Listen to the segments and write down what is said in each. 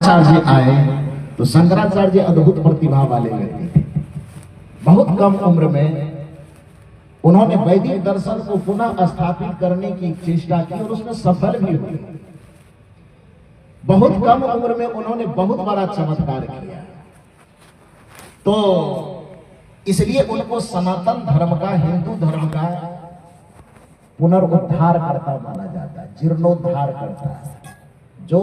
शंकराचार्य आए तो शंकराचार्य अद्भुत प्रतिभा वाले व्यक्ति थे। बहुत कम उम्र में उन्होंने वैदिक दर्शन को पुनः स्थापित करने की चेष्टा की और उसमें सफल भी हुए। बहुत कम उम्र में उन्होंने बहुत बड़ा चमत्कार किया, तो इसलिए उनको सनातन धर्म का, हिंदू धर्म का पुनरुद्धार करता माना जाता है, जीर्णोद्धार करता है। जो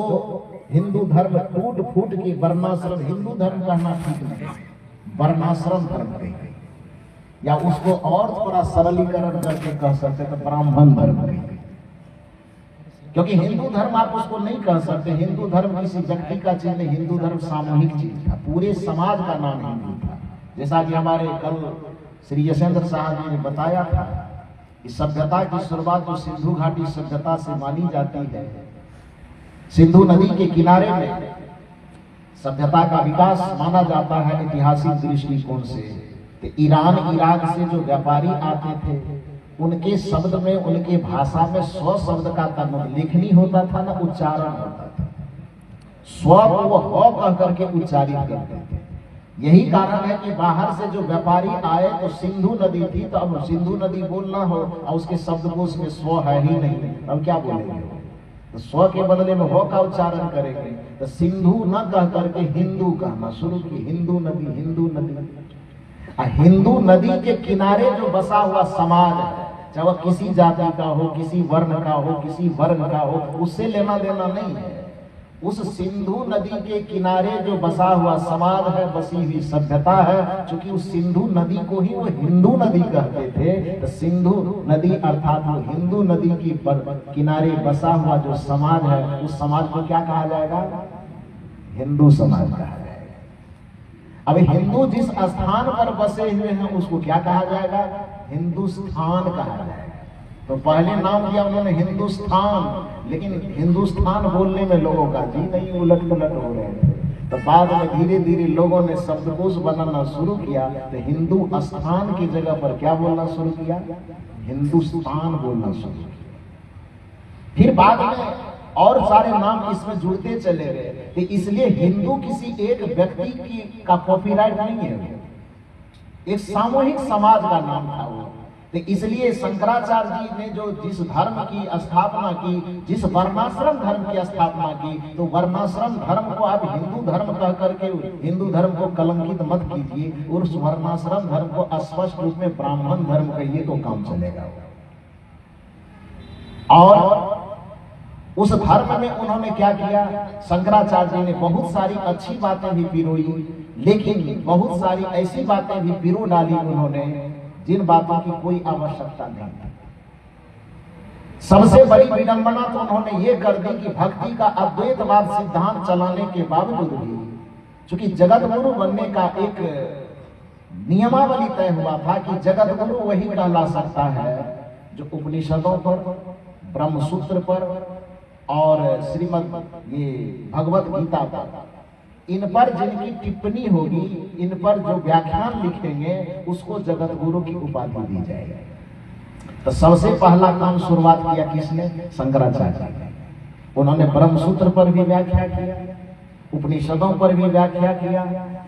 हिंदू धर्म टूट फूट के वर्णाश्रम, हिंदू धर्म कहना ठीक नहीं, वर्णाश्रम धर्म कहेंगे, या उसको और थोड़ा सरलीकरण करके कह सकते तो ब्राह्मण धर्म कहेंगे। क्योंकि हिंदू धर्म आप उसको नहीं कह सकते, हिंदू धर्म किसी व्यक्ति का चीज नहीं, हिंदू धर्म सामूहिक चीज था, पूरे समाज का नाम हिंदू था। जैसा कि हमारे कल श्री यशेंद्र साहब जी ने बताया था कि सभ्यता की शुरुआत तो सिंधु घाटी सभ्यता से मानी जाती है। सिंधु नदी के किनारे में सभ्यता का विकास माना जाता है ऐतिहासिक दृष्टिकोण से। तो ईरान इराक से जो व्यापारी आते थे, उनके शब्द में, उनके भाषा में स्व शब्द का तन्मय लेखनी होता था ना, उच्चारण होता था। स्व को वो ह कह करके उच्चारित करते थे। यही कारण है कि बाहर से जो व्यापारी आए तो सिंधु नदी थी, तो अब सिंधु नदी बोलना हो और उसके शब्दकोश में स्व है ही नहीं, अब क्या बोलेंगे? तो स्व के बदले में हो का उच्चारण करेंगे। तो सिंधु न कह करके हिंदू कहना शुरू की, हिंदू नदी, हिंदू नदी। हिंदू नदी के किनारे जो बसा हुआ समाज है, चाहे वह किसी जाति का हो, किसी वर्ण का हो, किसी वर्ग का हो, उससे लेना देना नहीं है। उस सिंधु नदी के किनारे जो बसा हुआ समाज है, बसी हुई सभ्यता है, क्योंकि उस सिंधु नदी को ही वो हिंदू नदी कहते थे। तो सिंधु नदी अर्थात वो हिंदू नदी की किनारे बसा हुआ जो समाज है, उस समाज को क्या कहा जाएगा? हिंदू समाज कहा जाएगा। अब हिंदू जिस स्थान पर बसे हुए हैं उसको क्या कहा जाएगा? हिंदुस्तान कहा जाएगा। तो पहले नाम दिया उन्होंने हिंदुस्तान, लेकिन हिंदुस्तान बोलने में लोगों का जी नहीं, उलट पुलट हो रहे थे। तो बाद में धीरे धीरे लोगों ने शब्दकोश बनाना शुरू किया, तो हिंदू स्थान की जगह पर क्या बोलना शुरू किया? हिंदुस्तान बोलना शुरू किया। फिर बाद में और सारे नाम इसमें जुड़ते चले गए। तो इसलिए हिंदू किसी एक व्यक्ति की का कॉपीराइट नहीं है, एक सामूहिक समाज का नाम था वो। तो इसलिए शंकराचार्य जी ने जो जिस धर्म की स्थापना की, जिस वर्णाश्रम धर्म की स्थापना की, तो वर्णाश्रम धर्म को आप हिंदू धर्म कह करके हिंदू धर्म को कलंकित मत कीजिए, और उस वर्णाश्रम धर्म को स्पष्ट रूप में ब्राह्मण धर्म कहिए तो काम चलेगा। और उस धर्म में उन्होंने क्या किया? शंकराचार्य जी ने बहुत सारी अच्छी बातें भी पिरोई, लेकिन बहुत सारी ऐसी बातें भी पिरो डाली उन्होंने जिन बातों की कोई आवश्यकता नहीं थी। सबसे बड़ी विडंबना तो उन्होंने ये कर दी कि भक्ति का अद्वैतवाद सिद्धांत चलाने के बावजूद भी, चूंकि जगत गुरु बनने का एक नियमावली तय हुआ था कि जगत गुरु वही कहला सकता है जो उपनिषदों पर, ब्रह्मसूत्र पर और श्रीमद् ये भगवत गीता पर, इन पर जिनकी टिप्पणी होगी, इन पर जो व्याख्यान लिखेंगे, उसको जगत गुरु की उपाधि दी जाएगी। तो सबसे पहला काम शुरुआत किया किसने? शंकराचार्य ने। उन्होंने ब्रह्मसूत्र पर भी व्याख्या किया, उपनिषदों पर भी व्याख्या किया,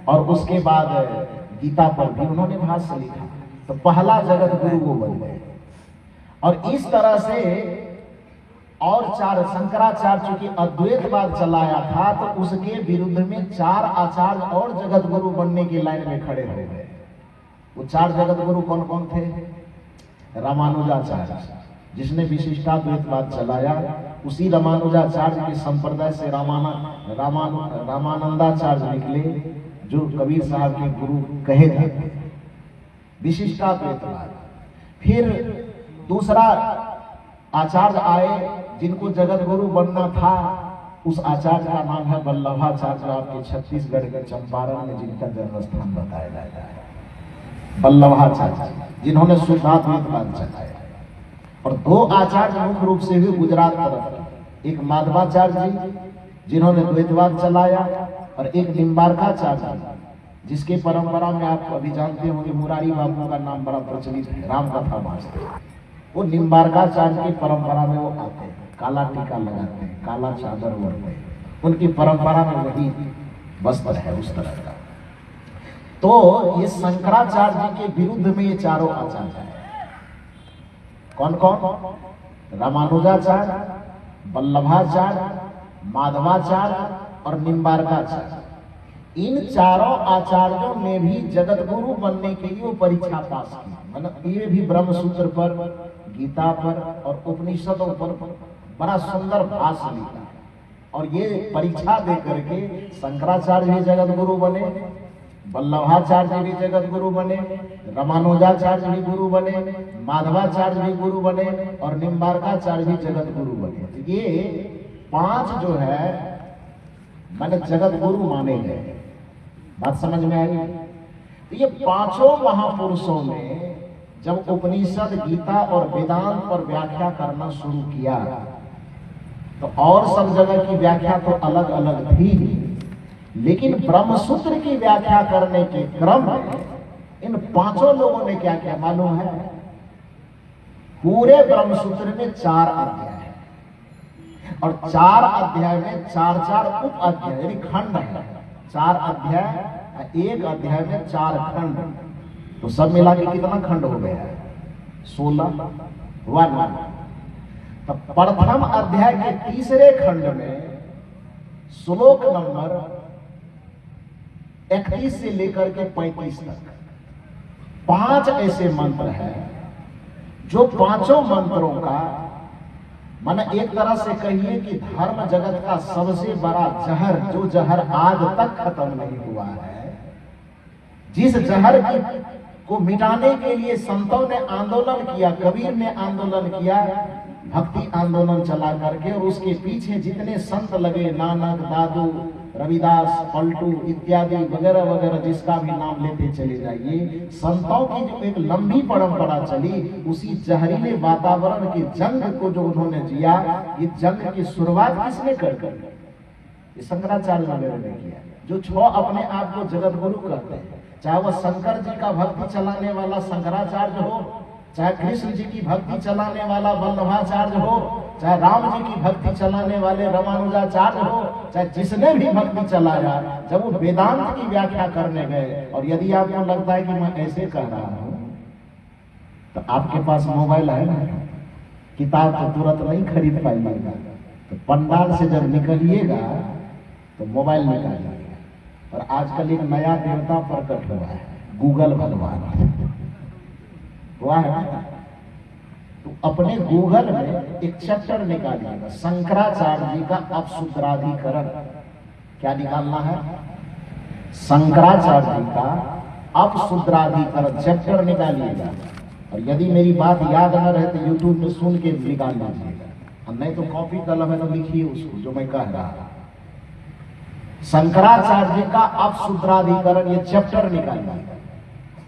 और उसके बाद गीता पर भी उन्होंने भाष्य लिखा। तो पहला जगत गुरु वो बन गए। और इस तरह से और चार, शंकराचार्य चूंकि अद्वैतवाद चलाया था, तो उसके विरुद्ध में चार आचार्य और जगत गुरु बनने की लाइन में खड़े हो गए। वो चार जगत गुरु कौन कौन थे? रामानुजाचार्य, जिसने विशिष्टाद्वैतवाद चलाया, उसी रामानुजाचार्य के संप्रदाय से रामानंदाचार्य निकले, जो कबीर साहब के गुरु कहे जाते थे। विशिष्टाद्वैतवाद। फिर दूसरा आचार्य आए जिनको जगत गुरु बनना था, उस आचार्य का नाम है वल्लभाचार्य, आपके छत्तीसगढ़ के चंपारण में जिनका जन्म स्थान बताया जाता है। वल्लभाचार्य जिन्होंने शुद्धाद्वैतवाद चलाया। और दो आचार्य मुख्य रूप से हुए गुजरात तरफ, एक माधवाचार्य जी जिन्होंने द्वैतवाद चलाया, और एक निम्बारकाचार्य जिसके परंपरा में आप अभी जानते होंगे, मुरारी बाबू का नाम बड़ा प्रचलित है, रामकथा वास्ते। वो निम्बारकाचार्य की परंपरा में वो आते हैं, काला टीका लगाते हैं, काला चादर ओढ़ते हैं। उनकी परंपरा में वही वस्त्र है उस तरह का। तो ये शंकराचार्य जी के विरुद्ध में ये चारों आचार्य हैं। कौन कौन? रामानुजाचार्य, वल्लभाचार्य, माधवाचार्य और निम्बार्काचार्य। इन चारों आचार्यों ने भी जगत गुरु बनने के लिए वो परीक्षा पास की। मतलब ये भी ब्रह्मसूत्र पर, गीता पर और उपनिषदों पर बड़ा सुंदर भाष्य लिखा और ये परीक्षा दे करके शंकराचार्य भी जगत गुरु बने, वल्लभाचार्य भी जगत गुरु बने, रामानुजाचार्य भी गुरु बने, माधवाचार्य भी गुरु बने और निम्बार्काचार्य भी जगत गुरु बने। ये पांच जो है मैंने जगत गुरु माने गए। बात समझ में आई? तो ये पांचों महापुरुषों ने जब उपनिषद, गीता और वेदांत पर व्याख्या करना शुरू किया तो और सब जगह की व्याख्या तो अलग अलग थी, लेकिन ब्रह्मसूत्र की व्याख्या करने के क्रम में इन पांचों लोगों ने क्या किया मालूम है? पूरे ब्रह्मसूत्र में 4 अध्याय है और 4 अध्याय में 4 उप अध्याय यानी खंड है। 4 अध्याय, एक अध्याय में 4 खंड, तो सब मिला के कितना खंड हो गया है? 16 वन। तो प्रथम अध्याय के तीसरे खंड में श्लोक नंबर 31 से लेकर के 35 तक 5 ऐसे मंत्र हैं जो पांचों मंत्रों का माने एक तरह से कहिए कि धर्म जगत का सबसे बड़ा जहर, जो जहर आज तक खत्म नहीं हुआ है, जिस जहर को मिटाने के लिए संतों ने आंदोलन किया, कबीर ने आंदोलन किया, भक्ति आंदोलन चला करके, और उसके पीछे जितने संत लगे, नानक, दादू, रविदास, पलटू इत्यादि वगैरह वगैरह, जिसका भी नाम लेते चले जाइए, संतों की जो एक लंबी परंपरा चली, उसी जहरीले वातावरण के जंग को जो उन्होंने जिया, ये जंग की शुरुआत किसने कर ये शंकराचार्य वगैरह ने किया, जो 6 अपने आप को जगत गुरु कहते हैं। चाहे वह शंकर जी का भक्ति चलाने वाला शंकराचार्य हो, चाहे कृष्ण जी की भक्ति चलाने वाला वल्लभाचार्य हो, चाहे राम जी की भक्ति चलाने वाले रामानुजाचार्य हो, चाहे जिसने भी भक्ति चलाया, जब वो वेदांत की व्याख्या करने गए, और यदि आपको लगता है कि मैं ऐसे कह रहा हूं, तो आपके पास मोबाइल है ना, किताब तो तुरंत नहीं खरीद पाइएगा, तो पंडाल से जब निकलिएगा तो मोबाइल निकालिएगा। और आजकल एक नया देवता प्रकट हुआ है, गूगल भगवान हुआ है। तो अपने गूगल में एक चैप्टर निकालिएगा, शंकराचार्य जी का अपशुद्राधिकरण। क्या निकालना है? शंकराचार्य जी का अपशुद्राधिकरण चैप्टर निकालिएगा। और यदि मेरी बात याद न रहे तो यूट्यूब में सुन के निकाल लीजिएगा, और नहीं तो कॉपी कलम है तो लिखिए उसको जो मैं कह रहा हूं। शंकराचार्य जी का अपशुद्राधिकरण ये चैप्टर निकालिएगा,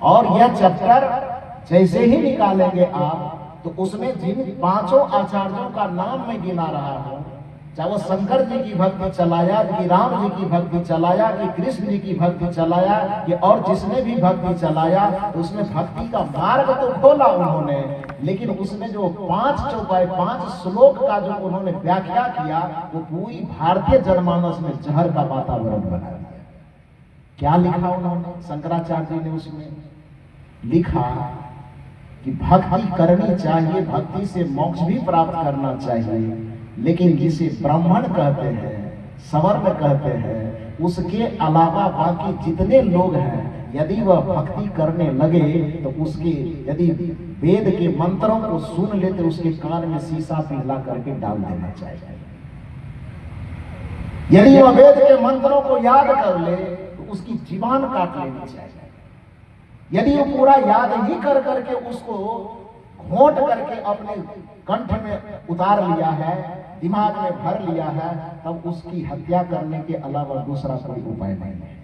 और यह चैप्टर जैसे ही निकालेंगे आप, तो उसमें जिन पांचों आचार्यों का नाम मैं गिना रहा हूं, चाहे वो शंकर जी की भक्ति चलाया, कि राम जी की भक्ति चलाया, कि कृष्ण जी की भक्ति चलाया, कि और जिसने भी भक्ति चलाया, उसमें भक्ति का मार्ग तो खोला उन्होंने, लेकिन उसमें जो 5 चौपाई 5 श्लोक का जो उन्होंने व्याख्या किया, वो पूरी भारतीय जनमानस में जहर का वातावरण बना दिया। क्या लिखा उन्होंने? शंकराचार्य जी ने उसमें लिखा कि भक्ति करनी चाहिए, भक्ति से मोक्ष भी प्राप्त करना चाहिए, लेकिन जिसे ब्राह्मण कहते हैं, सवर्ण कहते हैं, उसके अलावा बाकी जितने लोग हैं, यदि वह भक्ति करने लगे तो उसके, यदि वेद के मंत्रों को सुन ले तो उसके कान में शीशा पिघला करके डाल देना चाहिए। यदि वह वेद के मंत्रों को याद कर ले तो उसकी जीवान काट लेनी चाहिए। यदि वो पूरा याद ही कर करके उसको घोंट करके अपने कंठ में उतार लिया है, दिमाग में भर लिया है, तब उसकी हत्या करने के अलावा दूसरा कोई उपाय नहीं है।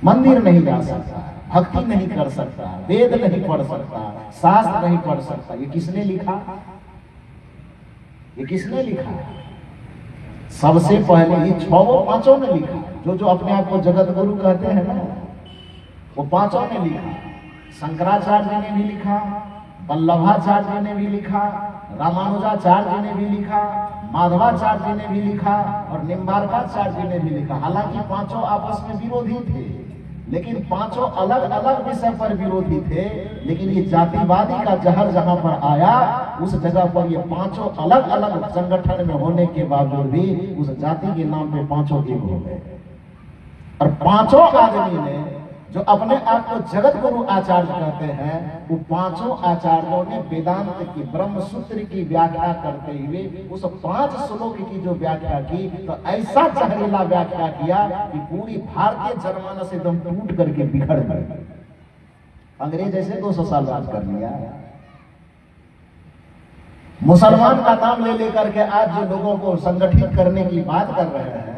मंदिर नहीं जा सकता, भक्ति नहीं कर सकता, वेद नहीं पढ़ सकता, शास्त्र नहीं पढ़ सकता। ये किसने लिखा? ये किसने लिखा? सबसे पहले ये 6 पांचों ने लिखा, जो अपने आप को जगत गुरु कहते हैं ना, वो पांचों ने लिखा। शंकराचार्य ने भी लिखा, वल्लभाचार्य ने भी लिखा, रामानुजाचार्य ने भी लिखा, माधवाचार्य जी ने भी लिखा और निम्बारकाचार्य जी ने भी लिखा। हालांकि पांचों आपस में विरोधी थे, लेकिन पांचों अलग अलग विषय पर विरोधी थे। लेकिन ये जातिवादी का जहर जहां पर आया, उस जगह पर ये पांचों अलग अलग संगठन में होने के बावजूद भी उस जाति के नाम पे पांचों एक हो गए। और पांचों आदमी ने जो अपने आप को जगत गुरु आचार्य कहते हैं, वो पांचों आचार्यों ने वेदांत की ब्रह्म सूत्र की व्याख्या करते हुए उस 5 श्लोक की जो व्याख्या की, तो ऐसा जहरीला व्याख्या किया कि पूरी भारतीय जनमानस एकदम टूट करके बिखर गई। अंग्रेज ऐसे 200 साल राज कर लिया। मुसलमान का नाम ले लेकर के आज जो लोगों को संगठित करने की बात कर रहे हैं,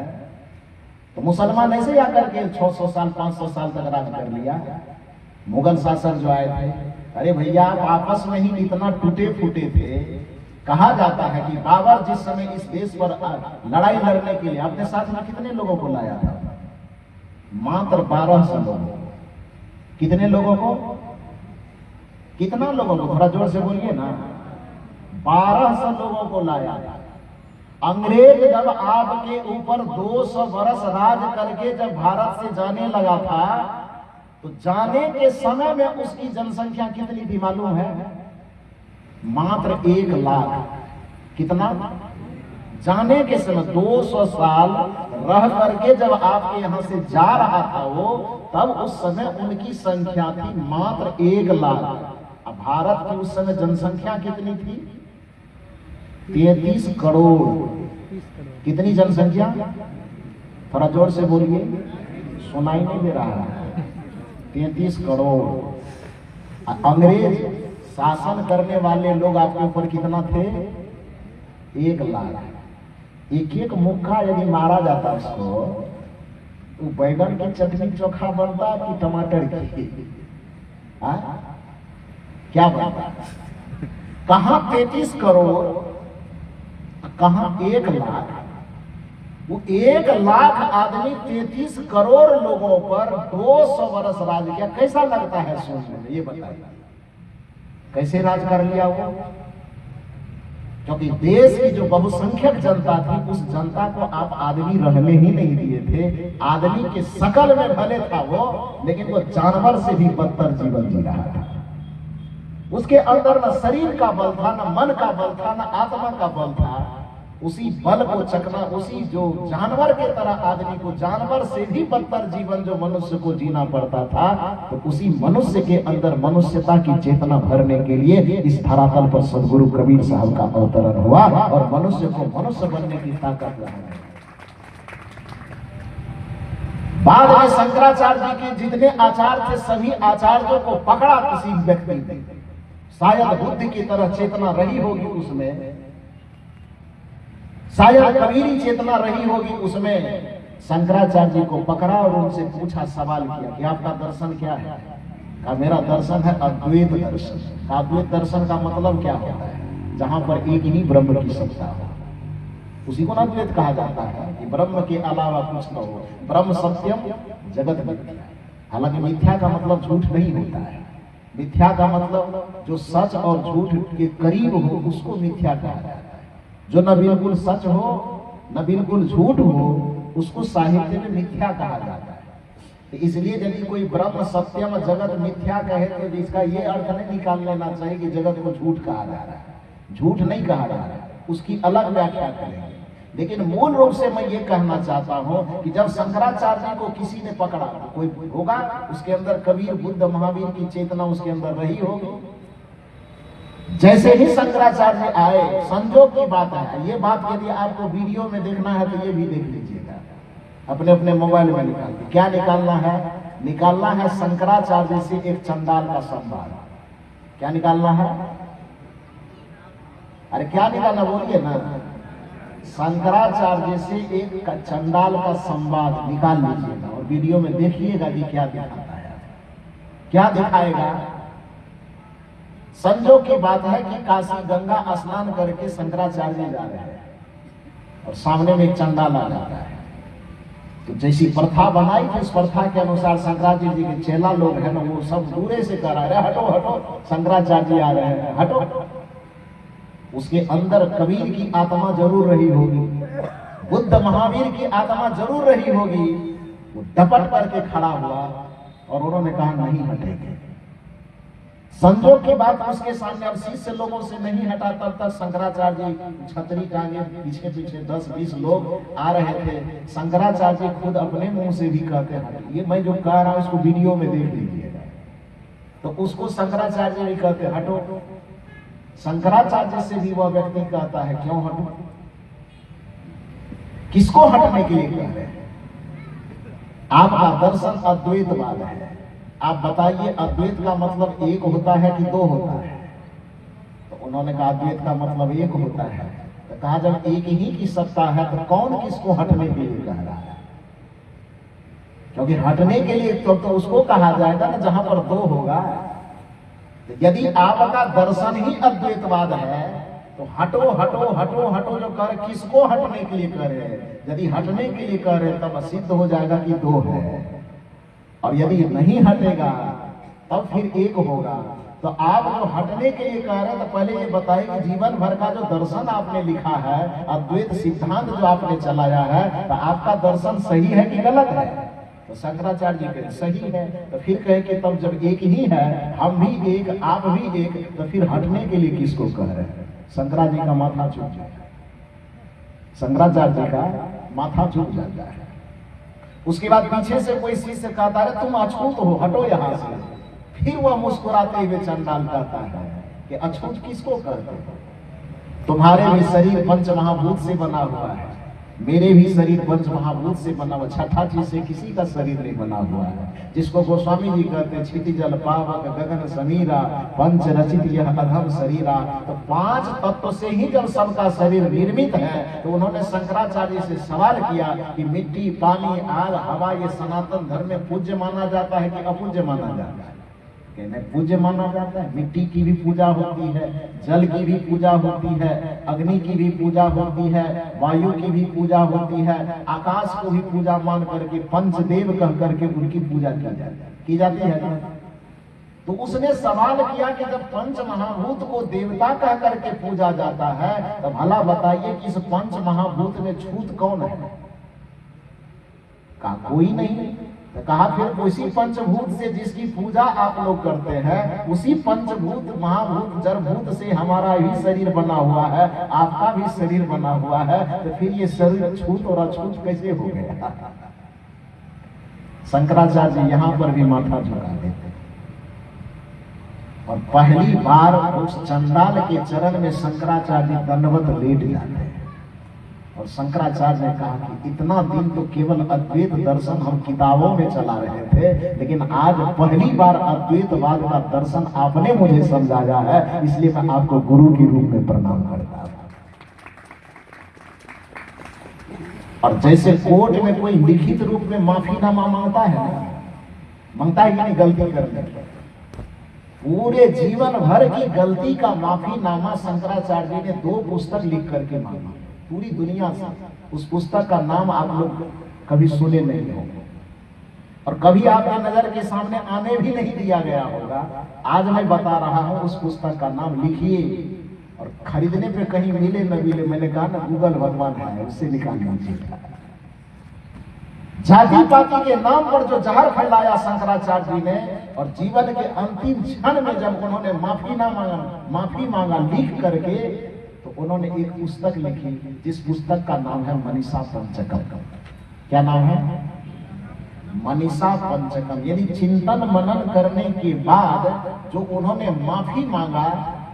तो मुसलमान ऐसे ही आकर के 600 साल 500 साल तक राज कर लिया। मुगल शासक जो आए थे, अरे भैया आप आपस में ही इतना टूटे फूटे थे। कहा जाता है कि बाबर जिस समय इस देश पर लड़ाई लड़ने के लिए अपने साथ में कितने लोगों को लाया था? मात्र 1200 लोगों। कितने लोगों को? कितना लोगों को? थोड़ा जोर से बोलिए ना। 1200 लोगों को लाया। अंग्रेज जब आपके ऊपर 200 वर्ष राज करके जब भारत से जाने लगा था, तो जाने के समय में उसकी जनसंख्या कितनी थी मालूम है? मात्र 1 लाख। कितना? जाने के समय 200 साल रह करके जब आपके यहां से जा रहा था वो, तब उस समय उनकी संख्या थी मात्र 1 लाख। अब भारत की उस समय जनसंख्या कितनी थी? 33 करोड़। कितनी जनसंख्या? थोड़ा जोर से बोलिए, सुनाई नहीं दे रहा है। 33 करोड़। अंग्रेज शासन करने वाले लोग आपके ऊपर कितना थे? 1 लाख। एक मुक्का यदि मारा जाता उसको, तो बैगन की चटनी चोखा बनता कि टमाटर की? क्या बनता? कहां 33 करोड़, कहां 1 लाख। वो 1 लाख आदमी 33 करोड़ लोगों पर 200 वर्ष राज किया। कैसा लगता है सोचने में? ये बताइए कैसे राज कर लिया वो? क्योंकि देश की जो बहुसंख्यक जनता थी, उस जनता को आप आदमी रहने ही नहीं दिए थे। आदमी के शकल में भले था वो, लेकिन वो जानवर से भी बदतर जीवन जी रहा था। उसके अंदर न शरीर का बल था, न मन का बल था, न आत्मा का बल था। उसी बल को चकना, उसी जो जानवर के तरह आदमी को जानवर से भी बदतर जीवन जो मनुष्य को जीना पड़ता था, तो उसी मनुष्य के अंदर मनुष्यता की चेतना भरने के लिए इस धरातल पर सदगुरु कबीर साहब का अवतरण हुआ और मनुष्य को मनुष्य बनने की ताकत रहा। बाद में शंकराचार्य जी के जितने आचार्य थे, सभी आचार्यों को पकड़ा किसी व्यक्ति ने। शायद बुद्धि की तरह चेतना रही होगी उसमें, शायद कबीरी चेतना रही होगी उसमें। शंकराचार्य जी को पकड़ा और उनसे पूछा, सवाल किया कि आपका दर्शन क्या है? कहा मेरा दर्शन है अद्वैत दर्शन। अद्वैत दर्शन का मतलब क्या होता है? जहां पर एक ही ब्रह्म की सत्ता हो, उसी को अद्वैत कहा जाता है कि ब्रह्म के अलावा कुछ न हो। ब्रह्म सत्यम जगत मिथ्या। हालांकि मिथ्या का मतलब झूठ नहीं होता है। मिथ्या का मतलब जो सच और झूठ के करीब हो, उसको मिथ्या कहा जाता है। जो न बिल्कुल सच हो न बिल्कुल झूठ हो, उसको साहित्य में मिथ्या कहा जाता है। तो इसलिए यदि कोई ब्रह्म सत्यम जगत मिथ्या कहे, तो इसका ये अर्थ नहीं निकाल लेना चाहिए कि जगत को झूठ कहा जा रहा है। झूठ नहीं कहा जा रहा है, उसकी अलग व्याख्या करेंगे। लेकिन मूल रूप से मैं ये कहना चाहता हूं कि जब शंकराचार्य जी को किसी ने पकड़ा, कोई होगा उसके अंदर कबीर बुद्ध महावीर की चेतना उसके अंदर रही होगी। जैसे ही शंकराचार्य आए, संजोग की बात है, ये बात यदि आपको वीडियो में देखना है तो ये भी देख लीजिएगा, अपने अपने मोबाइल में निकाल के। क्या निकालना है? निकालना है शंकराचार्य से एक चंडाल का संवाद। क्या निकालना है? अरे क्या निकालना बोलिए ना। शंकराचार्य से एक चंडाल का संवाद निकाल लीजिएगा और वीडियो में देखिएगा कि क्या दिखाता है। क्या दिखाएगा? संजोग की बात है कि काशी गंगा स्नान करके शंकराचार्य जा रहे हैं और सामने में एक चंडाल आ जाता है। तो जैसी प्रथा बनाई थी, उस प्रथा के अनुसार शंकराचार्य जी के चेला लोग हैं ना, वो सब दूरे से करा रहे, हटो हटो शंकराचार्य जी आ रहे हैं, हटो। उसके अंदर कबीर की आत्मा जरूर रही होगी, बुद्ध महावीर की आत्मा जरूर रही होगी। वो डपट करके खड़ा हुआ और उन्होंने कहा नहीं हटेंगे। संजोग की बात उसके सामने अब शिष्य लोगों से नहीं हटा, तब तक शंकराचार्य जी छतरी टांगे पीछे पीछे 10-20 लोग आ रहे थे। शंकराचार्य जी खुद अपने मुंह से भी कहते हैं, ये मैं जो कह रहा हूं इसको वीडियो में देख लीजिएगा, तो उसको शंकराचार्य भी कहते हटो। शंकराचार्य से भी वह व्यक्ति कहता है क्यों हटो, किसको हटने के लिए कह रहे हैं? आपका दर्शन अद्वैतवाद है, आप बताइए अद्वैत का मतलब एक होता है कि दो होता है? तो उन्होंने कहा अद्वैत का मतलब एक होता है। तो कहा जब एक ही की सत्ता है तो कौन किसको हटने के लिए कह रहा है? क्योंकि हटने के लिए तो उसको कहा जाएगा ना जहां पर दो होगा। तो यदि आपका दर्शन ही अद्वैतवाद है तो हटो हटो हटो हटो जो कह रहे किसको हटने के लिए कह रहे हैं? यदि हटने के लिए कह रहे तब सिद्ध हो जाएगा कि दो है, और यदि नहीं हटेगा तब फिर एक होगा। तो आप जो हटने के लिए कह रहे हैं तो पहले ये बताइए कि जीवन भर का जो दर्शन आपने लिखा है, अद्वैत सिद्धांत जो आपने चलाया है, तो आपका दर्शन सही है कि गलत है? तो शंकराचार्य जी कहे सही है। तो फिर कहे कि तब जब एक ही है, हम भी एक आप भी एक, तो फिर हटने के लिए किसको कह रहे हैं? शंकराचार्य जी का माथा झुक जाता है, शंकराचार्य जी का माथा झुक जाता है। उसके बाद पीछे से कोई शिष्य कहता है तुम अछूत हो, हटो यहां से। फिर वह मुस्कुराते हुए चंडाल कहता है कि अछूत किसको कहते हो? तुम्हारे भी शरीर पंच महाभूत से बना हुआ है, मेरे भी शरीर पंच महाभूत से बना हुआ, छठा चीज से किसी का शरीर नहीं बना हुआ है। जिसको गोस्वामी जी कहते हैं क्षिति जल पावक गगन समीरा पंच रचित यह अधम शरीरा। तो 5 तत्व से ही जब सबका शरीर निर्मित है तो उन्होंने शंकराचार्य से सवाल किया कि मिट्टी पानी आग हवा ये सनातन धर्म में पूज्य माना जाता है कि अपूज्य माना जाता है? कहने पूज्य माना जाता है। मिट्टी की भी पूजा होती है, जल की भी पूजा होती है, अग्नि की भी पूजा होती है, वायु की भी पूजा होती है, आकाश को भी पूजा मान करके पंचदेव कह करके उनकी पूजा की जाती है। तो उसने सवाल किया कि जब पंच महाभूत को देवता कह करके पूजा जाता है तो भला बताइए कि इस पंच महाभूत में छूत कौन है? कहा कोई नहीं। तो कहा फिर उसी पंचभूत से जिसकी पूजा आप लोग करते हैं, उसी पंचभूत महाभूत जड़भूत से हमारा भी शरीर बना हुआ है, आपका भी शरीर बना हुआ है, तो फिर ये शरीर छूत और अछूत कैसे हो गया? शंकराचार्य जी यहाँ पर भी माथा झुका देते और पहली बार उस चंडाल के चरण में शंकराचार्य जी दंडवत लेट जाते हैं। और शंकराचार्य ने कहा कि इतना दिन तो केवल अद्वैत दर्शन हम किताबों में चला रहे थे, लेकिन आज पहली बार अद्वैतवाद का दर्शन आपने मुझे समझाया है, इसलिए मैं आपको गुरु के रूप में प्रणाम करता हूं। और जैसे कोर्ट में कोई लिखित रूप में माफीनामा मांगता है ना, मांगता है कि नहीं गलती करने की, पूरे जीवन भर की गलती का माफीनामा शंकराचार्य जी ने 2 पुस्तक लिख करके मांगा पूरी दुनिया से। उस पुस्तक का नाम आप लोग कभी सुने नहीं होंगे और कभी आपके नजर के सामने आने भी नहीं दिया गया होगा। आज मैं बता रहा हूं, उस पुस्तक का नाम लिखिए और खरीदने पे कहीं मिले न मिले, मैंने कहा ना गूगल भगवान है, उससे निकाल लीजिए। जाति पाति के नाम पर जो जहर फैलाया शंकराचार्य जी ने, और जीवन के अंतिम क्षण में जब उन्होंने माफी मांगा लिख करके, तो उन्होंने एक पुस्तक लिखी जिस पुस्तक का नाम है मनीषा पंचकम। क्या नाम है? मनीषा पंचकम। यानी चिंतन मनन करने के बाद जो उन्होंने माफी मांगा,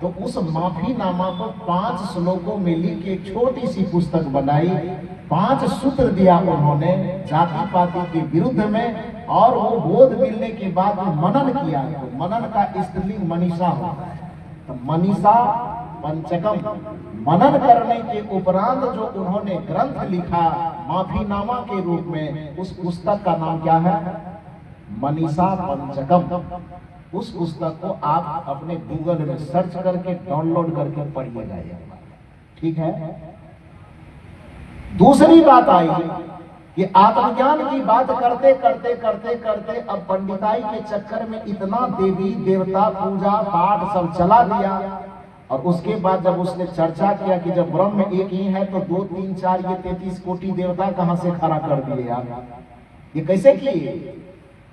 तो उस माफीनामा को 5 श्लोकों में लिख के एक छोटी सी पुस्तक बनाई। 5 सूत्र दिया उन्होंने जाति पाति के विरुद्ध में, और वो बोध मिलने के बाद मनन किया। तो मनन का स्त्रीलिंग मनीषा होता है। तो मनीषा पंचकम मनन करने के उपरांत जो उन्होंने ग्रंथ लिखा माफीनामा के रूप में, उस पुस्तक का नाम क्या है? मनीषा पंचकम। उस पुस्तक को आप अपने गूगल में सर्च करके डाउनलोड करके पढ़िएगा, ठीक है। दूसरी बात आई कि आत्मज्ञान की बात करते करते करते करते अब पंडिताई के चक्कर में इतना देवी देवता पूजा पाठ सब चला दिया। और उसके बाद जब उसने चर्चा किया कि जब ब्रह्म एक ही है तो 2 3 4 ये 33 कोटि देवता कहां से खड़ा कर दिए आप, ये कैसे किए?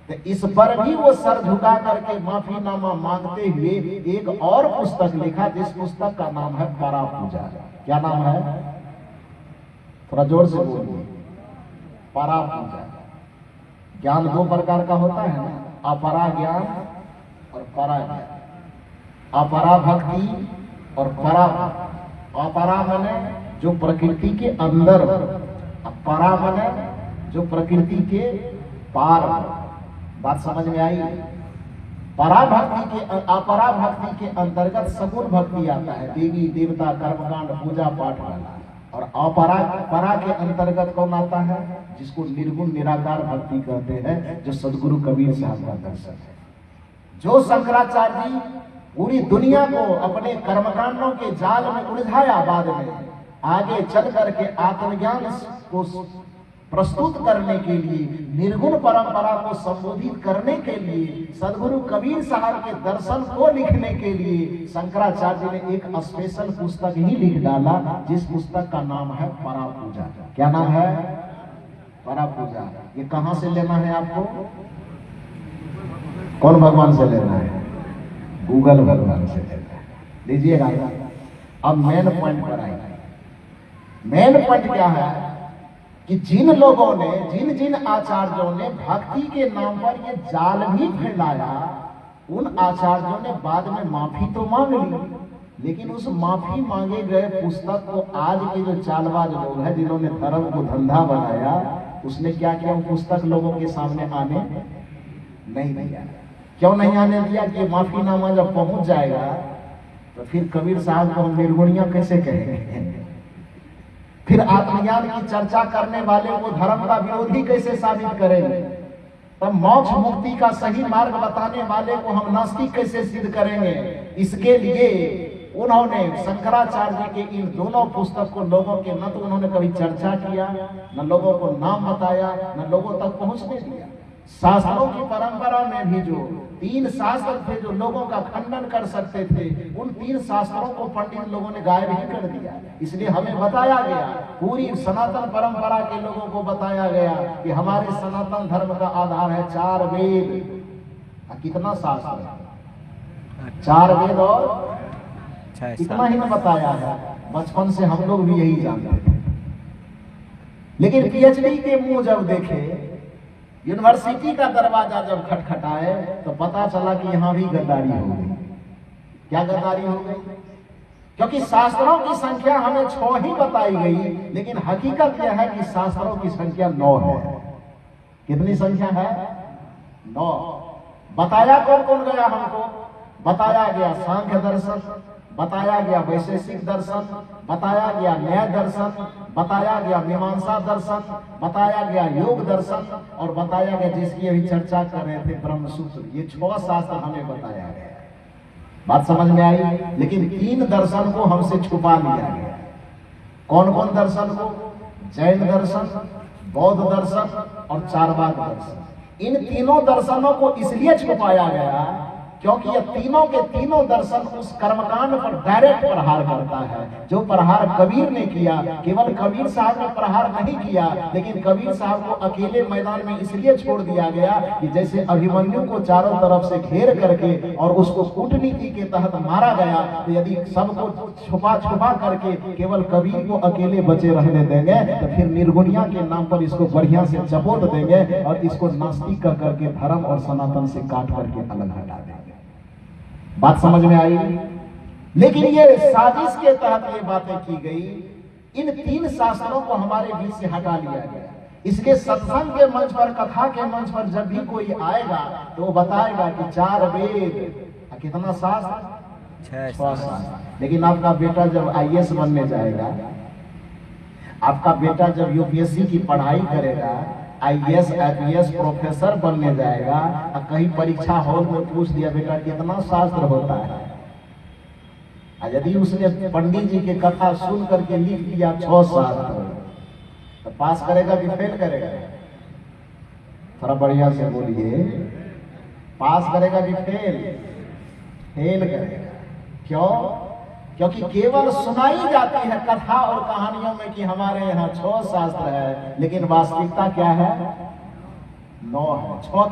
तो इस पर भी वो सर झुका करके माफीनामा मांगते हुए एक और पुस्तक लिखा, जिस पुस्तक का नाम है परा पूजा। क्या नाम है? थोड़ा जोर से बोलिए। परा पूजा। ज्ञान 2 प्रकार का होता है ना, अपरा ज्ञान और परा ज्ञान। अपरा भक्ति और परा। अपरा माने जो प्रकृति के अंदर, परा माने जो प्रकृति के पार। बात समझ में आई? परा भक्ति के, अपरा भक्ति के अंतर्गत सगुण भक्ति आता है, देवी देवता कर्मकांड पूजा पाठ वाला। और अपरा परा के अंतर्गत कौन आता है? जिसको निर्गुण निराकार भक्ति कहते हैं, जो सदगुरु कबीर साहब का दर्शन है। जो शंकराचार्य जी पूरी दुनिया को अपने कर्मकांडों के जाल में उलझाया, बाद में आगे चल करके आत्मज्ञान को प्रस्तुत करने के लिए, निर्गुण परंपरा को संबोधित करने के लिए, सदगुरु कबीर साहब के दर्शन को लिखने के लिए शंकराचार्य ने एक स्पेशल पुस्तक ही लिख डाला, जिस पुस्तक का नाम है परा पूजा। क्या नाम है? परा पूजा। ये कहां से लेना है आपको? कौन भगवान से लेना है? गूगल भगवान से लेना है। लीजिएगा। अब मेन पॉइंट पर आएगा। मेन पॉइंट क्या है कि जिन लोगों ने, जिन जिन आचार्यों ने भक्ति के नाम पर ये जाल भी फैलाया, उन आचार्यों ने बाद में माफी तो मांग ली, लेकिन उस माफी मांगे गए पुस्तक को आज के जो चालबाज लोग हैं, जिन्होंने धर्म को धंधा बनाया, उसने क्या किया? वो पुस्तक लोगों के सामने आने नहीं दिया। क्यों नहीं आने दिया? कि माफीनामा जब पहुंच जाएगा तो फिर कबीर साहब को हम निर्गुणिया कैसे कहेंगे? फिर आत्मज्ञान की चर्चा करने वाले को धर्म का विरोधी कैसे साबित करेंगे? तब मोक्ष मुक्ति का सही मार्ग बताने वाले को हम नास्तिक कैसे सिद्ध करेंगे? इसके लिए उन्होंने शंकराचार्य के इन दोनों पुस्तक को लोगों के, न तो उन्होंने कभी चर्चा किया, न लोगों को नाम बताया, न लोगों तक पहुंचने दिया। शास्त्रों की परंपरा में भी जो 3 शास्त्र थे जो लोगों का खंडन कर सकते थे, उन 3 शास्त्रों को पंडित लोगों ने गायब ही कर दिया। इसलिए हमें बताया गया, पूरी सनातन परंपरा के लोगों को बताया गया कि हमारे सनातन धर्म का आधार है 4 वेद। कितना शास्त्र है? 4 वेद और इतना ही बताया है। बचपन से हम लोग भी यही जानते थे, लेकिन पीएचडी के मुंह जब देखे, यूनिवर्सिटी का दरवाजा जब खटखटाए, तो पता चला कि यहां भी गद्दारी हो गई। क्या गद्दारी हो गई? क्योंकि शास्त्रों की संख्या हमें 6 ही बताई गई, लेकिन हकीकत यह है कि शास्त्रों की संख्या 9 है। कितनी संख्या है? 9। बताया कौन कौन गया हमको? बताया गया सांख्य दर्शन, बताया गया वैशेषिक दर्शन, बताया गया न्याय दर्शन, बताया गया मीमांसा दर्शन, बताया गया योग दर्शन, और बताया गया जिसकी अभी चर्चा कर रहे थे ब्रह्म सूत्र। ये 6 शास्त्र हमें बताया गया। बात समझ में आई? लेकिन 3 दर्शन को हमसे छुपा लिया गया। कौन कौन दर्शन को? जैन दर्शन, बौद्ध दर्शन और चारवाक दर्शन। इन तीनों दर्शनों को इसलिए छुपाया गया क्योंकि ये तीनों के तीनों दर्शन उस कर्मकांड पर डायरेक्ट प्रहार करता है, जो प्रहार कबीर ने किया। केवल कबीर साहब ने प्रहार नहीं किया, लेकिन कबीर साहब को अकेले मैदान में इसलिए छोड़ दिया गया कि जैसे अभिमन्यु को चारों तरफ से घेर करके और उसको कूटनीति के तहत मारा गया, तो यदि सबको छुपा छुपा करके केवल कबीर को अकेले बचे रहने देंगे, तो फिर निर्गुणिया के नाम पर इसको बढ़िया से चपोट देंगे और इसको नास्तिक कर करके धर्म और सनातन से काट करके अलग हटा देंगे। बात समझ में आई? लेकिन ये साजिश के तहत ये बातें की गई। इन 3 शास्त्रों को हमारे बीच से हटा लिया गया। इसके सत्संग के मंच पर, कथा के मंच पर जब भी कोई आएगा तो वो बताएगा कि 4 वेद, कितना शास्त्र? 6 शास्त्र। लेकिन आपका बेटा जब आईएएस बनने जाएगा, आपका बेटा जब यूपीएससी की पढ़ाई करेगा, आईएएस आईपीएस प्रोफेसर बनने जाएगा, और कहीं परीक्षा हॉल में पूछ दिया बेटा कितना शास्त्र होता है, यदि उसने पंडित जी की कथा सुन करके लिख दिया 6 शास्त्र, तो पास करेगा कि फेल करेगा? थोड़ा बढ़िया से बोलिए। पास करेगा कि फेल? फेल करेगा। क्यों? क्योंकि केवल सुनाई जाती है कथा और कहानियों में कि हमारे यहाँ 6 शास्त्र है, लेकिन वास्तविकता क्या है? 9 है। 6